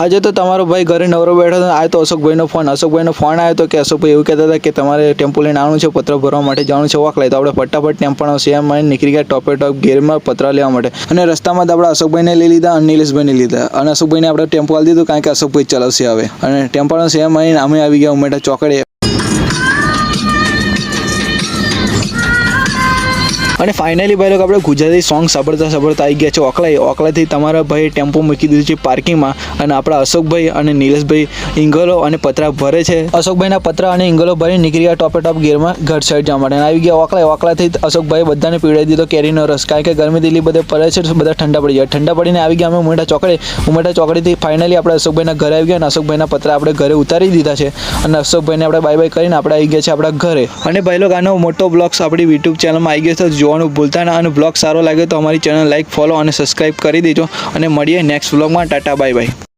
આજે તો તમારો ભાઈ ઘરે નવરો બેઠો હતો, આ તો અશોકભાઈનો ફોન આવ્યો હતો કે અશોકભાઈ એવું કહેતા હતા કે તમારે ટેમ્પો લઈને આવવાનું છે, પત્ર ભરવા માટે જવાનું છે વોકલાઈ. તો આપણે ફટાફટ ટેમ્પાનો સેમ મારીને નીકળી ગયા ટોપે ટોપ ગેરમાં પત્ર લેવા માટે. અને રસ્તામાં જ આપણે અશોકભાઈને લઈ લીધા અને નિલેશભાઈને લીધા. અને અશોકભાઈને આપણે ટેમ્પો આપી દીધું કારણ કે અશોકભાઈ ચલાવશે હવે. અને ટેમ્પાનો સેમ મારીને અમે આવી ગયા ઉમેટા ચોકડે. અને ફાઇનલી ભાઈ લોકો આપણે ગુજરાતી સોંગ સાંભળતા આવી ગયા છે ઓકલાથી તમારા ભાઈ ટેમ્પો મૂકી દીધું છે પાર્કિંગમાં. અને આપણા અશોકભાઈ અને નિલેશભાઈ ઇંગલો અને પતરા ભરે છે. અશોકભાઈના પતરા અને ઇંગલો ભરી નીકળી ગયા ટોપે ટોપ ગેરમાં ઘર સાઈડ જવા માટે. આવી ગયા ઓકલાથી અશોકભાઈ બધાને પીવડાવી દીધો કેરીનો રસ, કારણ કે ગરમી દિલ્હી બધે પડે છે તો બધા ઠંડા પડી જાય. ઠંડા પડીને આવી ગયા અમે ઉમેટા ચોકડીથી ફાઇનલી આપણે અશોકભાઈના ઘરે આવી ગયા. અને અશોકભાઈના પતરા આપણે ઘરે ઉતારી દીધા છે. અને અશોકભાઈને આપણે બાય બાય કરીને આપણે આવી ગયા છે આપણા ઘરે. અને ભાઈ લોકો આનો મોટો બ્લોગ્સ આપણી યુટ્યુબ ચેનલમાં આવી ગયો છે, જોવાનું ભૂલતા ના. અને બ્લોગ સારો લાગે તો અમારી ચેનલ લાઈક, ફોલો અને સબસ્ક્રાઈબ કરી દેજો. અને મળીએ નેક્સ્ટ બ્લોગમાં. Tata bye bye.